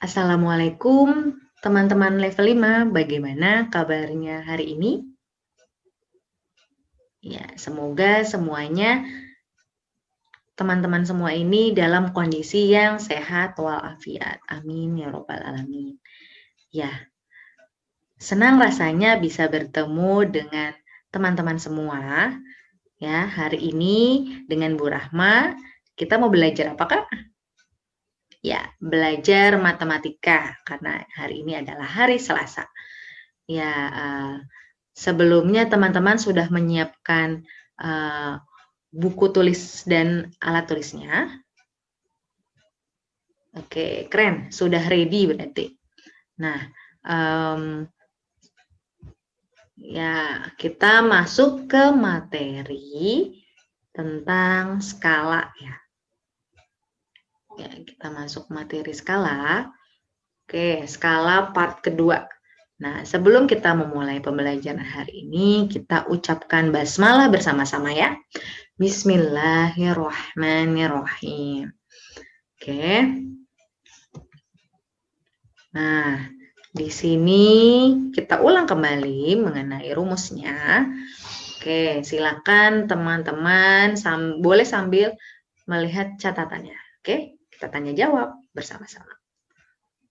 Assalamualaikum teman-teman level 5, bagaimana kabarnya hari ini? Ya, semoga semuanya teman-teman semua ini dalam kondisi yang sehat walafiat. Amin ya robbal alamin. Ya, senang rasanya bisa bertemu dengan teman-teman semua. Ya, hari ini dengan Bu Rahma, kita mau belajar apakah? Ya, belajar matematika karena hari ini adalah hari Selasa. Ya, sebelumnya teman-teman sudah menyiapkan buku tulis dan alat tulisnya. Oke, keren. Sudah ready berarti. Nah, ya kita masuk ke materi tentang skala ya. Ya, kita masuk materi skala. Oke, skala part kedua. Nah, sebelum kita memulai pembelajaran hari ini, kita ucapkan basmalah bersama-sama ya. Bismillahirrahmanirrahim. Oke. Nah, di sini kita ulang kembali mengenai rumusnya. Oke, silakan teman-teman boleh sambil melihat catatannya. Oke, kita tanya jawab bersama-sama.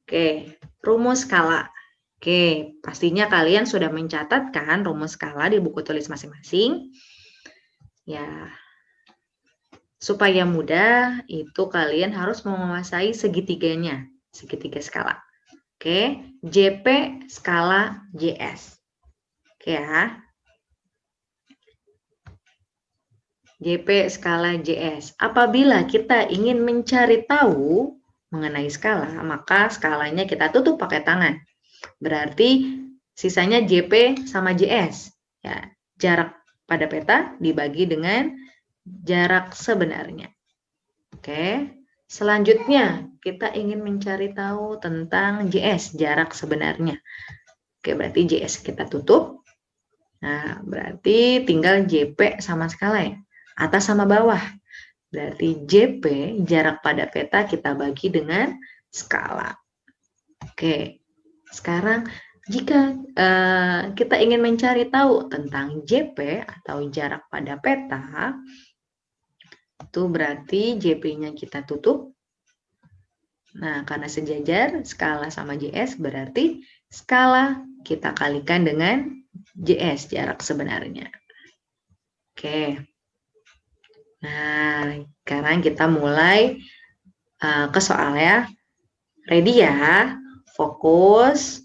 Oke, rumus skala. Oke, pastinya kalian sudah mencatatkan rumus skala di buku tulis masing-masing. Ya, supaya mudah, itu kalian harus menguasai segitiganya, segitiga skala. Oke, JP skala JS. Oke ya. JP skala JS. Apabila kita ingin mencari tahu mengenai skala, maka skalanya kita tutup pakai tangan. Berarti sisanya JP sama JS. Ya, jarak pada peta dibagi dengan jarak sebenarnya. Oke. Selanjutnya, kita ingin mencari tahu tentang JS, jarak sebenarnya. Oke, berarti JS kita tutup. Nah, berarti tinggal JP sama skala ya. Atas sama bawah. Berarti JP, jarak pada peta, kita bagi dengan skala. Oke, sekarang jika kita ingin mencari tahu tentang JP atau jarak pada peta, itu berarti JP-nya kita tutup. Nah, karena sejajar skala sama JS, berarti skala kita kalikan dengan JS, jarak sebenarnya. Oke. Nah, sekarang kita mulai ke soal ya. Ready ya? Fokus.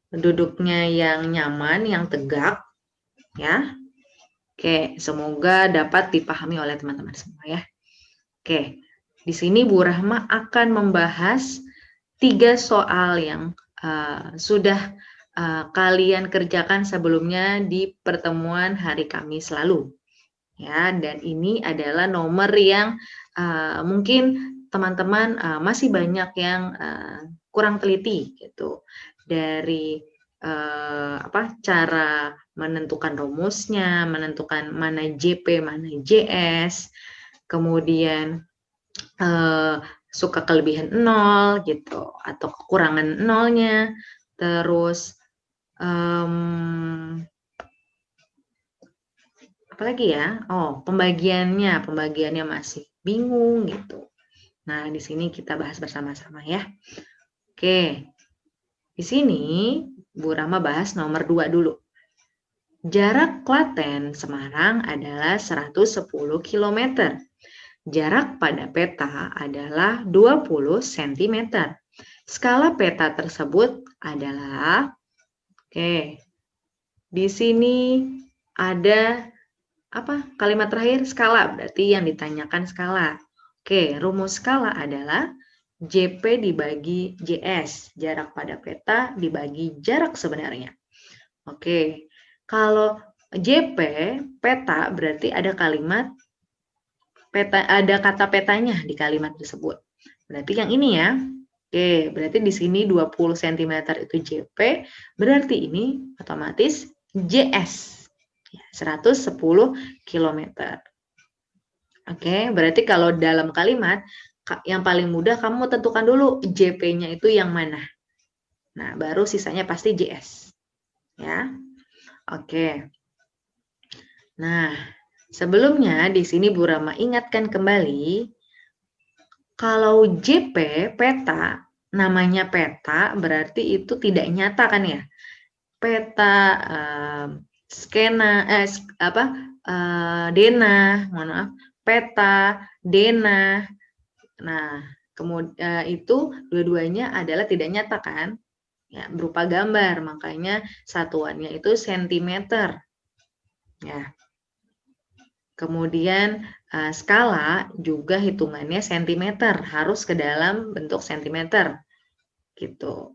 Duduknya yang nyaman, yang tegak. Ya. Oke, semoga dapat dipahami oleh teman-teman semua ya. Oke, di sini Bu Rahma akan membahas 3 soal yang sudah kalian kerjakan sebelumnya di pertemuan hari Kamis lalu. Ya, dan ini adalah nomor yang mungkin teman-teman masih banyak yang kurang teliti gitu dari cara menentukan rumusnya, menentukan mana JP, mana JS, kemudian suka kelebihan 0 gitu atau kekurangan nolnya, terus apalagi ya? Oh, pembagiannya masih bingung gitu. Nah, di sini kita bahas bersama-sama ya. Oke. Di sini Bu Rama bahas nomor 2 dulu. Jarak Klaten Semarang adalah 110 km. Jarak pada peta adalah 20 cm. Skala peta tersebut adalah, oke, di sini ada apa? Kalimat terakhir skala, berarti yang ditanyakan skala. Oke, rumus skala adalah JP dibagi JS, jarak pada peta dibagi jarak sebenarnya. Oke, kalau JP peta berarti ada kalimat peta, ada kata petanya di kalimat tersebut. Berarti yang ini ya. Oke, berarti di sini 20 cm itu JP, berarti ini otomatis JS. 110 km. Oke, berarti kalau dalam kalimat, yang paling mudah kamu tentukan dulu JP-nya itu yang mana. Nah, baru sisanya pasti JS. Ya. Oke. Nah, sebelumnya di sini Bu Rama ingatkan kembali, kalau JP peta, namanya peta berarti itu tidak nyata kan ya? Peta, skena, dena, mohon maaf, peta, dena. Nah, kemudian itu dua-duanya adalah tidak nyata kan? Ya, berupa gambar, makanya satuannya itu sentimeter. Ya. Kemudian skala juga hitungannya sentimeter, harus ke dalam bentuk sentimeter. Gitu.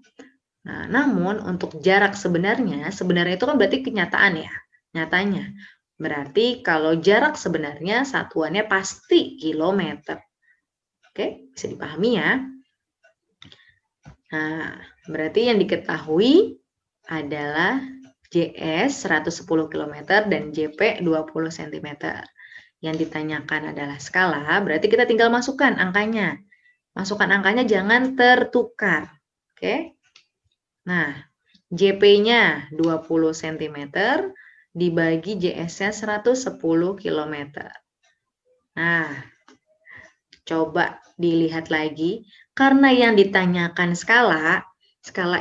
Nah, namun untuk jarak sebenarnya itu kan berarti kenyataan ya, nyatanya. Berarti kalau jarak sebenarnya satuannya pasti kilometer. Oke, bisa dipahami ya. Nah, berarti yang diketahui adalah JS 110 km dan JP 20 cm. Yang ditanyakan adalah skala, berarti kita tinggal masukkan angkanya. Masukkan angkanya jangan tertukar. Oke. Nah, JP-nya 20 cm dibagi JS-nya 110 km. Nah, coba dilihat lagi, karena yang ditanyakan skala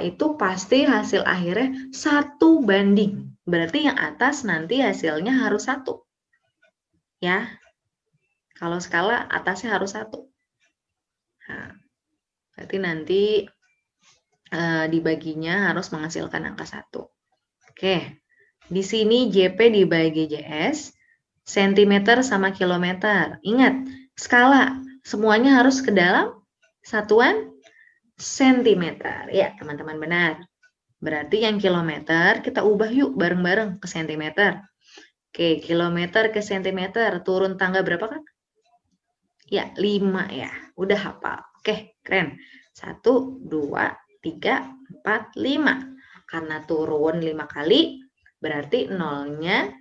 itu pasti hasil akhirnya 1 banding. Berarti yang atas nanti hasilnya harus 1. Ya, kalau skala atasnya harus 1. Nah, berarti nanti dibaginya harus menghasilkan angka 1. Oke, di sini JP dibagi JS, cm sama kilometer. Ingat, skala semuanya harus ke dalam satuan sentimeter. Ya, teman-teman benar. Berarti yang kilometer kita ubah yuk bareng-bareng ke sentimeter. Oke, kilometer ke sentimeter, turun tangga berapa kan? Ya, 5 ya. Udah hafal. Oke, keren. 1, 2, 3, 4, 5. Karena turun 5 kali, berarti nolnya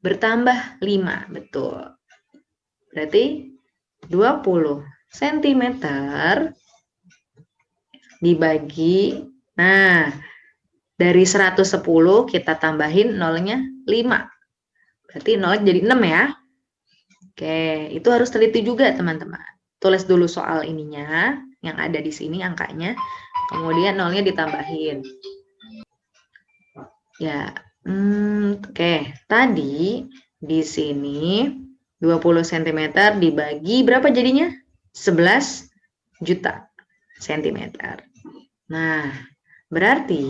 bertambah 5. Betul. Berarti 20 cm dibagi, nah, dari 110 kita tambahin nolnya 5. Berarti nolnya jadi 6 ya. Oke, itu harus teliti juga teman-teman. Tulis dulu soal ininya, yang ada di sini angkanya, kemudian nolnya ditambahin. Ya, oke. Tadi di sini 20 cm dibagi berapa jadinya? 11 juta cm. Nah, berarti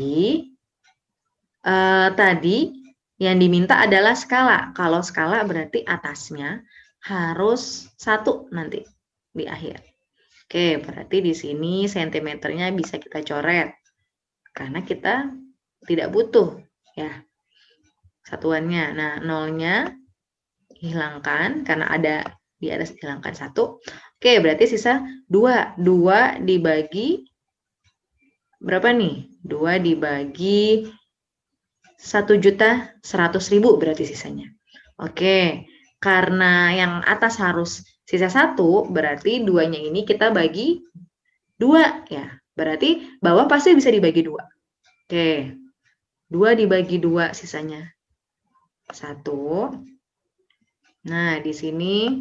tadi yang diminta adalah skala. Kalau skala berarti atasnya harus 1 nanti di akhir. Oke, berarti di sini sentimeternya bisa kita coret. Karena kita tidak butuh ya satuannya. Nah, nolnya hilangkan karena ada di atas, hilangkan 1. Oke, berarti sisa 2. 2 dibagi berapa nih? 2 dibagi 1.100.000 berarti sisanya. Oke, karena yang atas harus sisa 1, berarti 2-nya ini kita bagi 2 ya. Berarti bawah pasti bisa dibagi 2. Oke, 2 dibagi 2 sisanya 1. Nah, di sini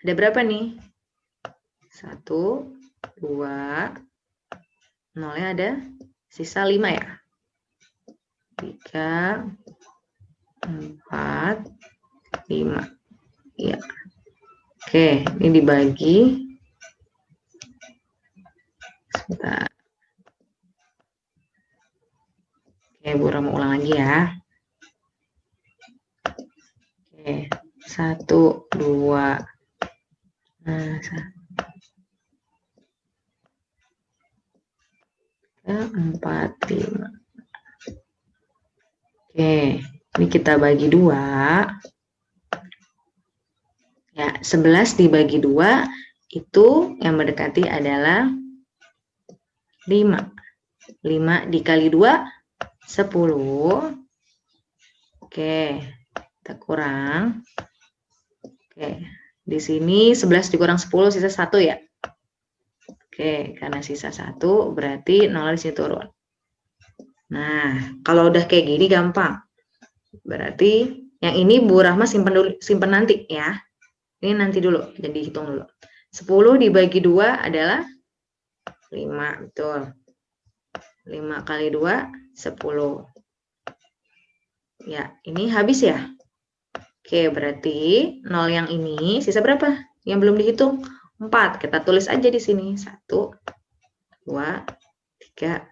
ada berapa nih? 1, 2, nolnya ada sisa 5 ya. 3, 4, 5. Ya. Oke, ini dibagi. Sebentar. Oke, Bu Rama ulang lagi ya. Oke, 1, 2. Nah, 4, 5. Oke, ini kita bagi 2. Ya, 11 dibagi 2 itu yang mendekati adalah 5. 5 dikali 2, 10. Oke, kita kurang. Oke, Di sini 11 dikurang 10 sisa 1 ya. Oke, karena sisa 1 berarti 0 di sini turun. Nah, kalau udah kayak gini gampang. Berarti yang ini Bu Rahma simpen dulu, simpen nanti ya. Ini nanti dulu, jadi hitung dulu. 10 dibagi 2 adalah 5, betul. 5 kali 2, 10. Ya, ini habis ya. Oke, berarti 0 yang ini sisa berapa? Yang belum dihitung? 4. Kita tulis aja di sini. 1, 2, 3,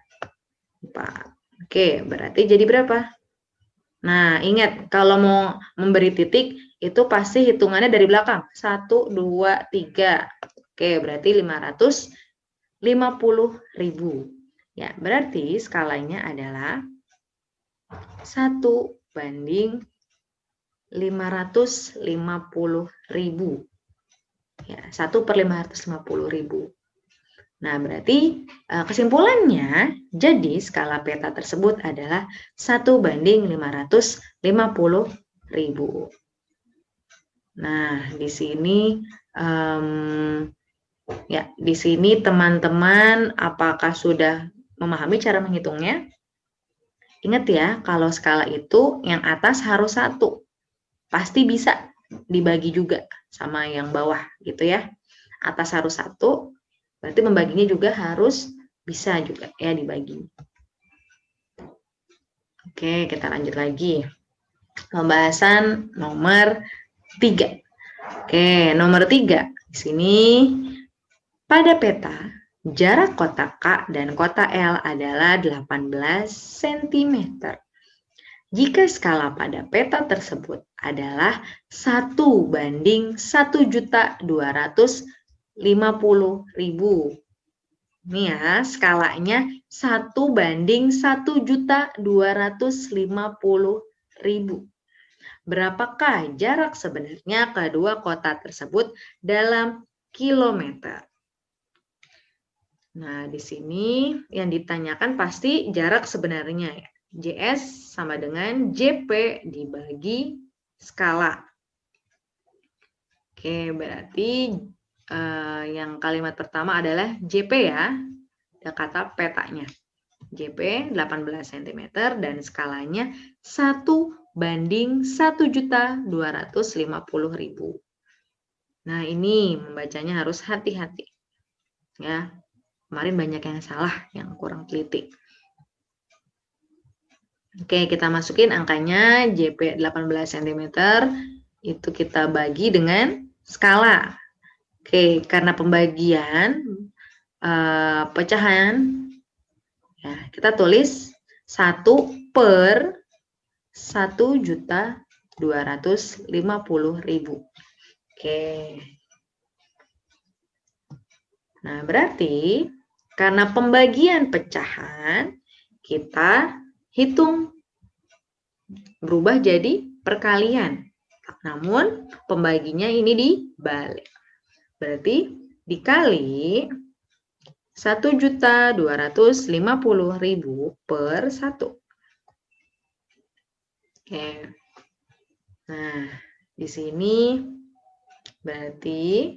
4. Oke, berarti jadi berapa? Nah, ingat kalau mau memberi titik itu pasti hitungannya dari belakang. 1, 2, 3. Oke, berarti 550.000. Ya, berarti skalanya adalah 1 banding 550.000. Ya, 1 per 550.000. Nah, berarti kesimpulannya, jadi skala peta tersebut adalah 1 banding 550.000. Nah, di sini ya, di sini teman-teman apakah sudah memahami cara menghitungnya? Ingat ya, kalau skala itu yang atas harus 1. Pasti bisa dibagi juga sama yang bawah gitu ya. Atas harus 1, berarti membaginya juga harus bisa juga ya dibagi. Oke, kita lanjut lagi. Pembahasan nomor 3. Oke, nomor 3. Di sini pada peta jarak kota K dan kota L adalah 18 cm. Jika skala pada peta tersebut adalah 1 banding 1.250.000. Ini ya, skalanya 1 banding 1.250.000. Berapakah jarak sebenarnya kedua kota tersebut dalam kilometer? Nah, di sini yang ditanyakan pasti jarak sebenarnya ya. JS sama dengan JP dibagi skala. Oke, berarti yang kalimat pertama adalah JP ya. Ada kata petanya. JP 18 cm dan skalanya 1 banding 1.250.000. Nah, ini membacanya harus hati-hati. Ya. Kemarin banyak yang salah, yang kurang teliti. Oke, kita masukin angkanya JP 18 cm. Itu kita bagi dengan skala. Oke, karena pembagian pecahan, ya, kita tulis 1 per 1.250.000. Oke. Nah, berarti karena pembagian pecahan, kita hitung berubah jadi perkalian. Namun, pembaginya ini dibalik. Berarti dikali 1.250.000 per 1. Oke. Nah, di sini berarti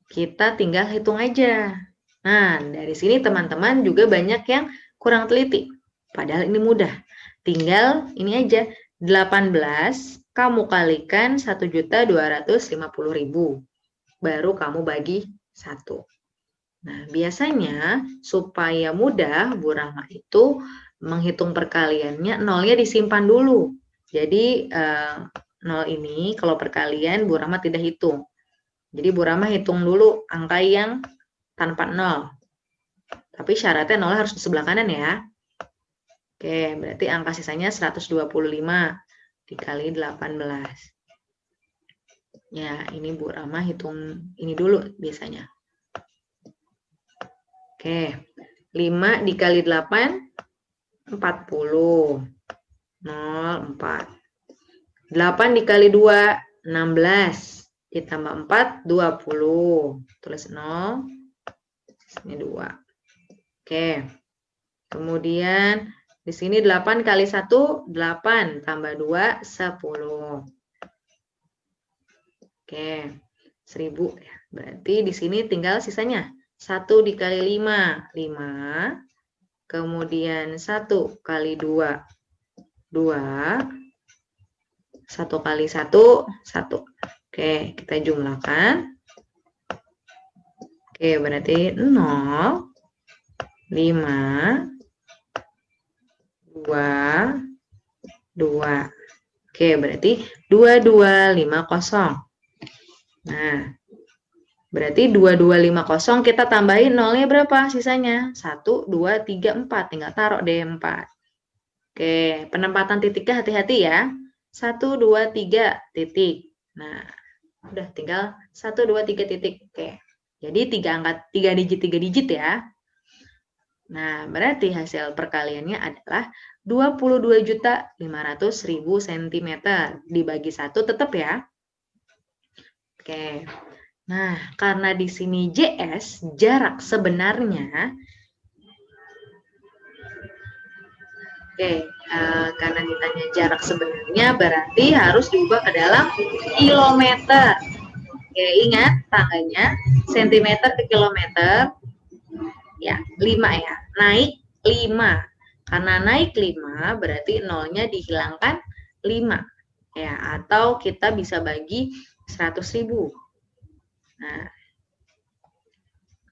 kita tinggal hitung aja. Nah, dari sini teman-teman juga banyak yang kurang teliti. Padahal ini mudah. Tinggal ini aja, 18 kamu kalikan 1.250.000. Baru kamu bagi 1. Nah, biasanya supaya mudah Bu Rahma itu menghitung perkaliannya, nolnya disimpan dulu. Jadi 0 ini kalau perkalian Bu Rahma tidak hitung. Jadi Bu Rahma hitung dulu angka yang tanpa 0. Tapi syaratnya 0 harus di sebelah kanan ya. Oke, berarti angka sisanya 125 dikali 18. Ya, ini Bu Rahma hitung ini dulu biasanya. Oke, 5 dikali 8, 40. 0, 4. 8 dikali 2, 16. Ditambah 4, 20. Tulis 0. Ini 2. Oke. Kemudian di sini 8 kali 1, 8. Tambah 2, 10. Oke. 1000 ya. Berarti di sini tinggal sisanya 1 dikali 5, 5. Kemudian 1 kali 2, 2. 1 kali 1, 1. Oke, kita jumlahkan. Oke, berarti 0, 5, 2, 2. Oke, berarti 2250. Nah, berarti 2250 kita tambahin nolnya berapa sisanya? 1, 2, 3, 4. Tinggal taruh deh 4. Oke, penempatan titiknya hati-hati ya. 1, 2, 3 titik. Nah, udah tinggal 1, 2, 3 titik. Oke, jadi 3 digit ya. Nah, berarti hasil perkaliannya adalah 22.500.000 cm. Dibagi 1 tetap ya. Oke. Nah, karena di sini JS, jarak sebenarnya. Oke, karena ditanya jarak sebenarnya berarti harus diubah ke dalam kilometer. Oke, ingat tangganya sentimeter ke kilometer. Ya, 5 ya. Naik 5. Karena naik 5 berarti nolnya dihilangkan 5. Ya, atau kita bisa bagi 100.000. Nah,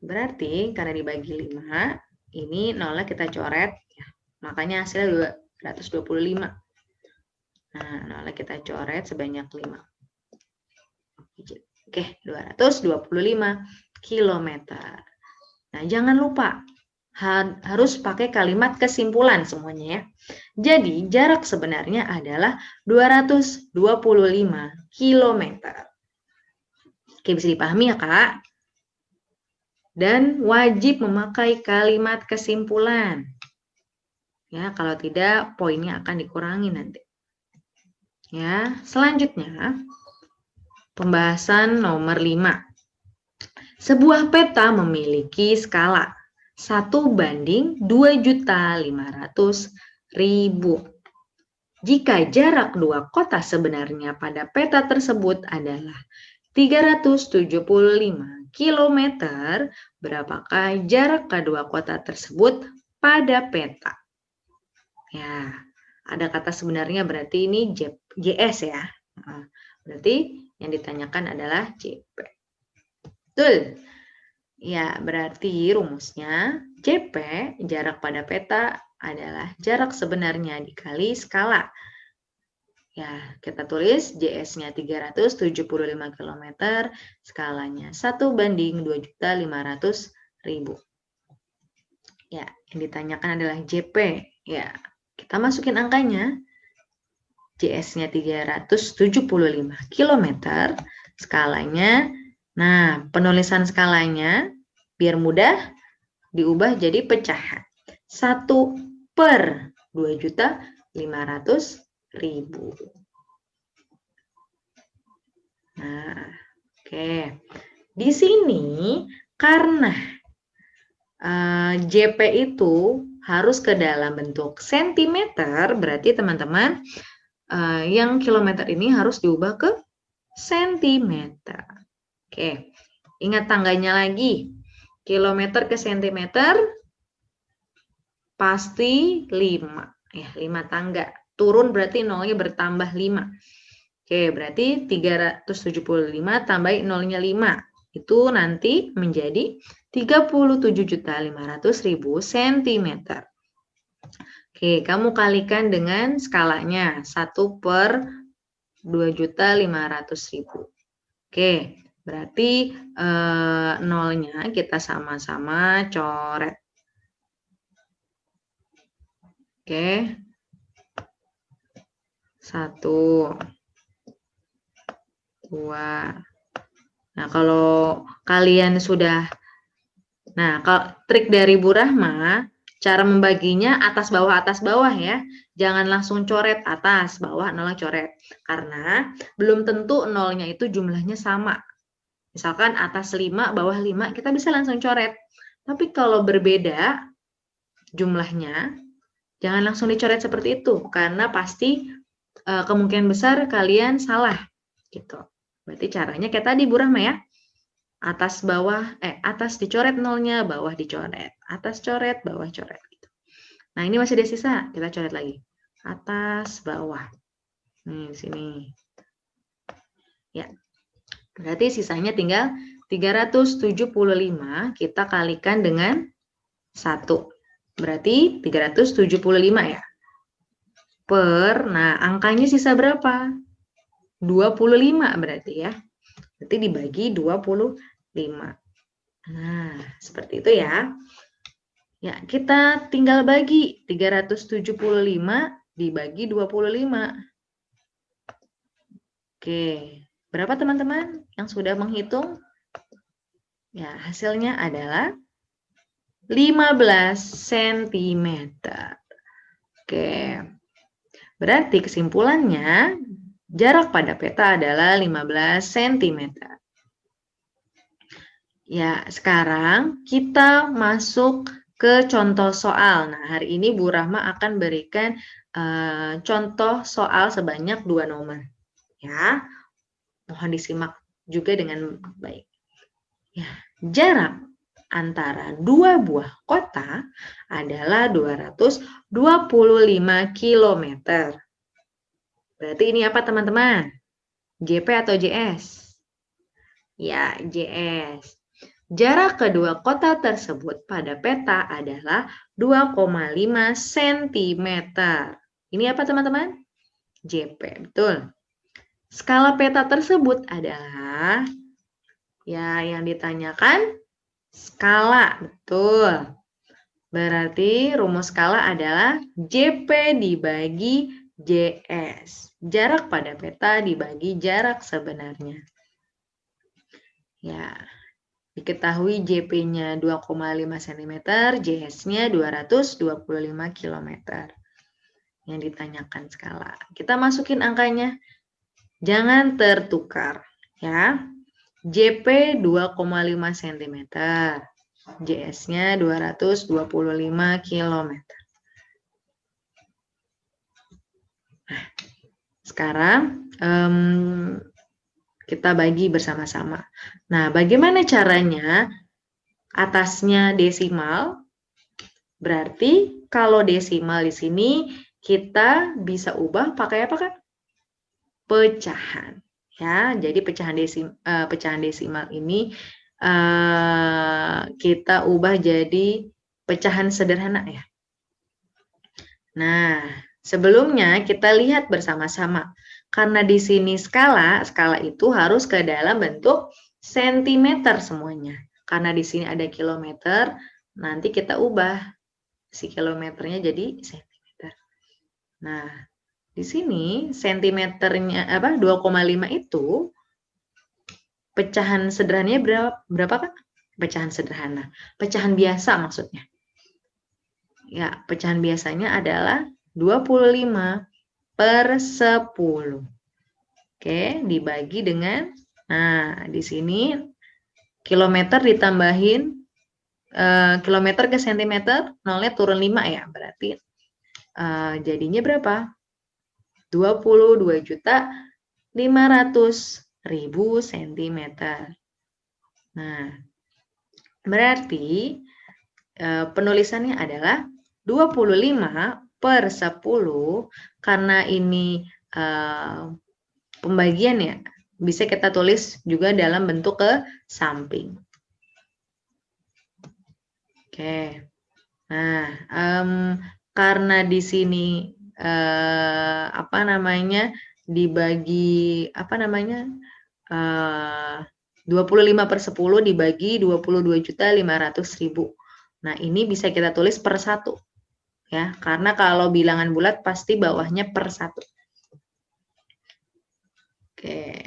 berarti karena dibagi 5, ini nolnya kita coret ya. Makanya hasilnya 225. Nah, nolnya kita coret sebanyak 5. Oke, 225 km. Nah, jangan lupa harus pakai kalimat kesimpulan semuanya ya. Jadi, jarak sebenarnya adalah 225 km. Oke, bisa dipahami ya, Kak? Dan wajib memakai kalimat kesimpulan. Ya, kalau tidak poinnya akan dikurangi nanti. Ya, selanjutnya pembahasan nomor 5. Sebuah peta memiliki skala 1:2.500.000. Jika jarak dua kota sebenarnya pada peta tersebut adalah 375 km, berapakah jarak kedua kota tersebut pada peta? Ya, ada kata sebenarnya berarti ini JS ya. Berarti yang ditanyakan adalah JP. Betul. Ya, berarti rumusnya JP, jarak pada peta, adalah jarak sebenarnya dikali skala. Ya, kita tulis JS-nya 375 km, skalanya 1:2.500.000. Ya, yang ditanyakan adalah JP. Ya, kita masukin angkanya. JS-nya 375 km, skalanya. Nah, penulisan skalanya biar mudah diubah jadi pecahan. 1/2.500.000. Nah, oke. Di sini karena JP itu harus ke dalam bentuk sentimeter, berarti teman-teman yang kilometer ini harus diubah ke sentimeter. Oke, ingat tangganya lagi. Kilometer ke sentimeter pasti 5. Ya, 5 tangga. Turun berarti nolnya bertambah 5. Oke, berarti 375 tambah nolnya 5. Itu nanti menjadi 37.500.000 cm. Oke, kamu kalikan dengan skalanya 1/2.500.000. Oke, berarti nolnya kita sama-sama coret. Oke. 1, 2. Nah, kalau kalian sudah, nah, kalau trik dari Bu Rahma, cara membaginya atas bawah ya. Jangan langsung coret atas, bawah, nolnya coret. Karena belum tentu nolnya itu jumlahnya sama. Misalkan atas 5, bawah 5, kita bisa langsung coret. Tapi kalau berbeda jumlahnya, jangan langsung dicoret seperti itu. Karena pasti kemungkinan besar kalian salah. Gitu. Berarti caranya kayak tadi Bu Rahma ya. atas bawah, atas dicoret nolnya, bawah dicoret. Atas coret, bawah coret. Gitu. Nah, ini masih ada sisa, kita coret lagi. Atas, bawah. Nih, di sini. Ya, berarti sisanya tinggal 375 kita kalikan dengan 1. Berarti 375 ya. Nah angkanya sisa berapa? 25 berarti ya. Berarti dibagi 25. Nah, seperti itu ya. Ya, kita tinggal bagi 375 dibagi 25. Oke, berapa teman-teman yang sudah menghitung? Ya, hasilnya adalah 15 cm. Oke, berarti kesimpulannya jarak pada peta adalah 15 cm. Ya, sekarang kita masuk ke contoh soal. Nah, hari ini Bu Rahma akan berikan contoh soal sebanyak 2 nomor. Ya, mohon disimak juga dengan baik. Ya, jarak antara 2 buah kota adalah 225 km. Berarti ini apa teman-teman? JP atau JS? Ya, JS. Jarak kedua kota tersebut pada peta adalah 2,5 cm. Ini apa teman-teman? JP, betul. Skala peta tersebut adalah, ya yang ditanyakan skala, betul. Berarti rumus skala adalah JP dibagi JS. Jarak pada peta dibagi jarak sebenarnya. Ya, diketahui JP-nya 2,5 cm, JS-nya 225 km. Yang ditanyakan skala. Kita masukin angkanya. Jangan tertukar, ya. JP 2,5 cm. JS-nya 225 km. Nah, sekarang kita bagi bersama-sama. Nah, bagaimana caranya? Atasnya desimal, berarti kalau desimal di sini kita bisa ubah pakai apa kan? Pecahan. Ya, jadi pecahan desimal ini kita ubah jadi pecahan sederhana ya. Nah, sebelumnya kita lihat bersama-sama. Karena di sini skala itu harus ke dalam bentuk sentimeter semuanya. Karena di sini ada kilometer, nanti kita ubah si kilometernya jadi sentimeter. Nah, di sini sentimeternya 2,5 itu pecahan sederhananya berapa kan? Pecahan sederhana. Pecahan biasa maksudnya. Ya, pecahan biasanya adalah 25 per 10. Oke, dibagi dengan, nah di sini kilometer ditambahin kilometer ke sentimeter, nolnya turun 5 ya, berarti jadinya berapa? 22.500.000 cm. Nah, berarti penulisannya adalah 25 per 10, karena ini pembagian ya, bisa kita tulis juga dalam bentuk ke samping. Oke, nah karena di sini dibagi 25 per 10 dibagi 22.500.000. Nah, ini bisa kita tulis per 1. Ya, karena kalau bilangan bulat pasti bawahnya per 1. Oke.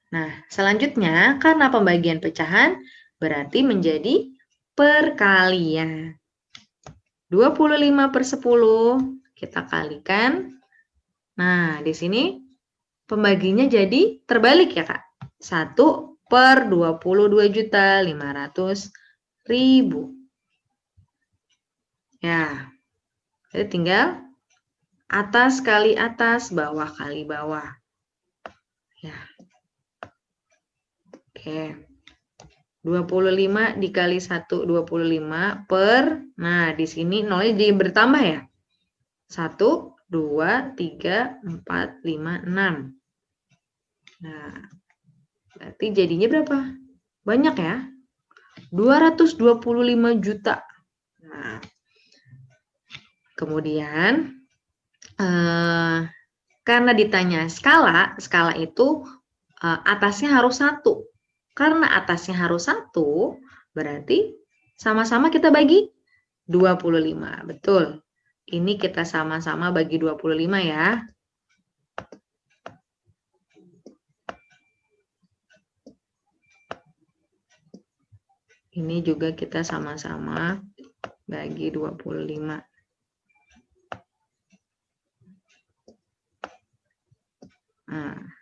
Nah, selanjutnya karena pembagian pecahan berarti menjadi perkalian. 25 per 10 kita kalikan. Nah, di sini pembaginya jadi terbalik ya, Kak. 1 per 22.500.000. Ya, jadi tinggal atas kali atas, bawah kali bawah. Ya. Oke. 25 dikali 1, 25 per, nah di sini nolnya jadi bertambah ya. 1, 2, 3, 4, 5, 6. Nah, berarti jadinya berapa? Banyak ya. 225 juta. Nah, kemudian karena ditanya skala itu atasnya harus 1. Karena atasnya harus 1, berarti sama-sama kita bagi 25. Betul. Ini kita sama-sama bagi 25 ya. Ini juga kita sama-sama bagi 25. Nah.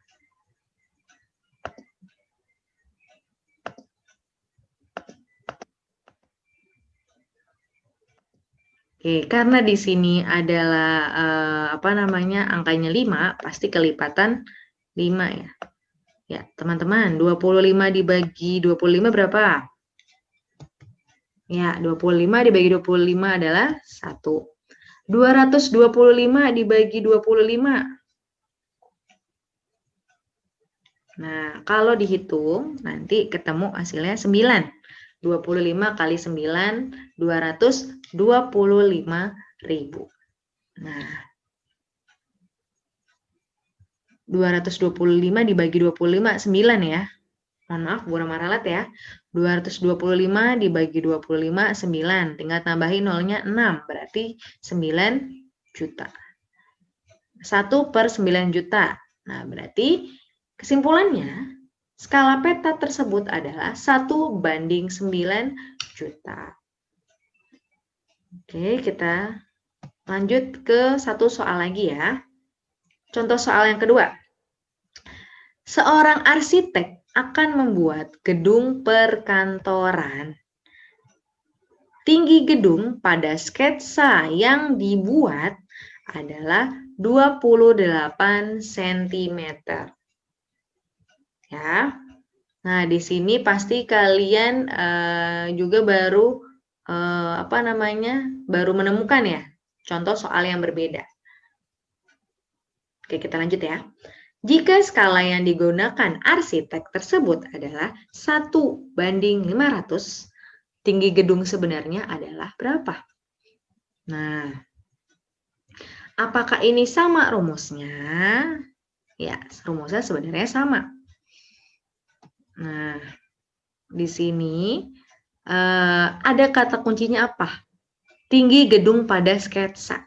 Oke, karena di sini adalah angkanya 5, pasti kelipatan 5 ya. Ya, teman-teman, 25 dibagi 25 berapa? Ya, 25 dibagi 25 adalah 1. 225 dibagi 25. Nah, kalau dihitung, nanti ketemu hasilnya 9. 25 kali 9, 225.000. Nah, 225 dibagi 25, 9 ya. Mohon maaf, Bu Ramaralat ya. 225 dibagi 25, 9. Tinggal tambahin nolnya 6, berarti 9 juta. 1 per 9 juta. Nah, berarti kesimpulannya, skala peta tersebut adalah 1:9 juta. Oke, kita lanjut ke satu soal lagi ya. Contoh soal yang kedua. Seorang arsitek akan membuat gedung perkantoran. Tinggi gedung pada sketsa yang dibuat adalah 28 cm. Ya. Nah, di sini pasti kalian juga baru baru menemukan ya contoh soal yang berbeda. Oke, kita lanjut ya. Jika skala yang digunakan arsitek tersebut adalah 1:500, tinggi gedung sebenarnya adalah berapa? Nah, apakah ini sama rumusnya? Ya, rumusnya sebenarnya sama. Nah, di sini ada kata kuncinya apa? Tinggi gedung pada sketsa.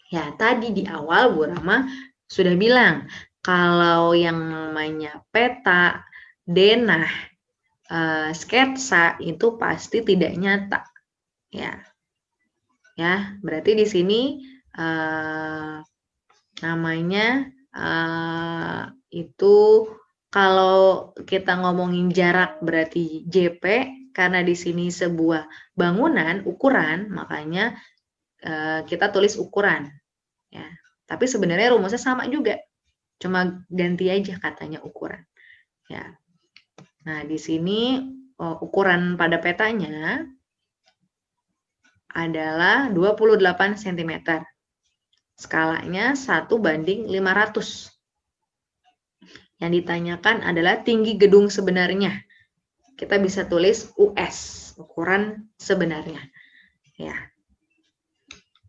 Ya, tadi di awal Bu Rama sudah bilang, kalau yang namanya peta, denah, sketsa itu pasti tidak nyata. Ya, berarti di sini namanya itu kalau kita ngomongin jarak berarti JP, karena di sini sebuah bangunan ukuran, makanya kita tulis ukuran. Ya, tapi sebenarnya rumusnya sama juga, cuma ganti aja katanya ukuran. Ya, nah di sini ukuran pada petanya adalah 28 cm. Skalanya 1:500. Yang ditanyakan adalah tinggi gedung sebenarnya. Kita bisa tulis US, ukuran sebenarnya. Ya.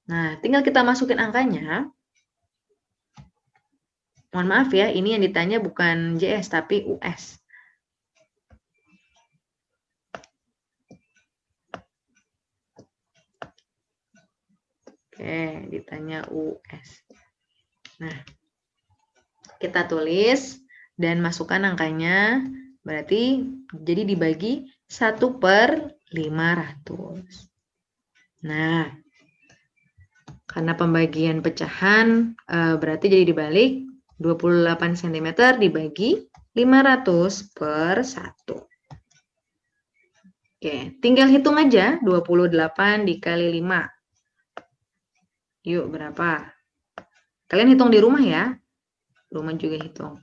Nah, tinggal kita masukin angkanya. Mohon maaf ya, ini yang ditanya bukan JS tapi US. Oke, ditanya US. Nah, kita tulis dan masukkan angkanya, berarti jadi dibagi 1/500. Nah, karena pembagian pecahan berarti jadi dibalik 28 cm dibagi 500 per 1. Oke, tinggal hitung aja 28 dikali 5. Yuk, berapa? Kalian hitung di rumah ya. Rumah juga hitung.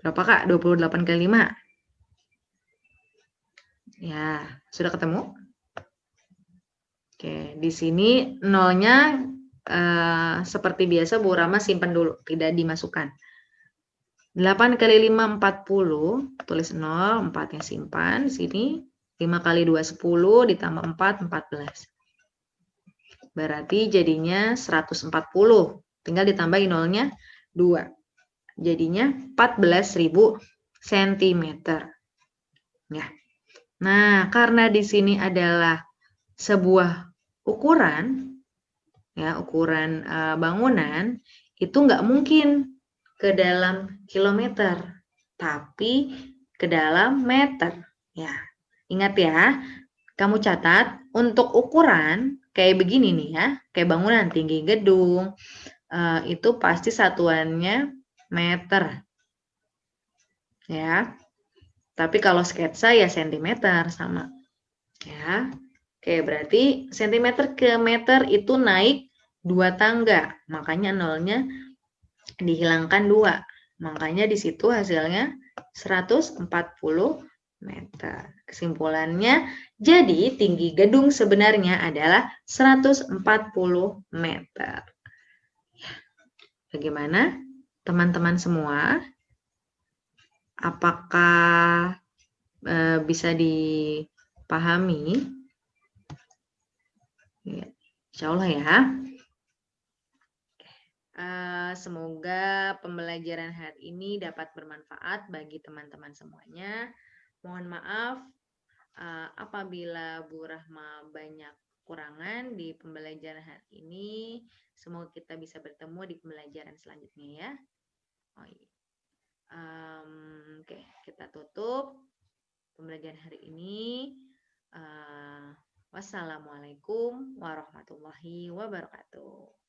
Berapa Kak? 28 kali 5? Ya, sudah ketemu? Oke, di sini nolnya seperti biasa Bu Rama simpan dulu, tidak dimasukkan. 8 kali 5, 40, tulis 0, 4-nya simpan di sini. 5 kali 2, 10, ditambah 4, 14. Berarti jadinya 140. Tinggal ditambahin nolnya 2. Jadinya 14.000 cm. Ya. Nah, karena di sini adalah sebuah ukuran, ya, ukuran bangunan, itu nggak mungkin ke dalam kilometer, tapi ke dalam meter. Ya, ingat ya, kamu catat untuk ukuran kayak begini nih ya, kayak bangunan tinggi gedung, itu pasti satuannya meter. Ya, tapi kalau sketsa ya sentimeter sama. Ya, oke, berarti sentimeter ke meter itu naik 2 tangga, makanya nolnya dihilangkan 2. Makanya di situ hasilnya 140 meter. Kesimpulannya, jadi tinggi gedung sebenarnya adalah 140 meter. Bagaimana teman-teman semua? Apakah bisa dipahami? Ya, insya Allah ya. Semoga pembelajaran hari ini dapat bermanfaat bagi teman-teman semuanya. Mohon maaf apabila Bu Rahma banyak kekurangan di pembelajaran hari ini. Semoga kita bisa bertemu di pembelajaran selanjutnya ya. Oh, iya. Oke, kita tutup pembelajaran hari ini. Wassalamualaikum warahmatullahi wabarakatuh.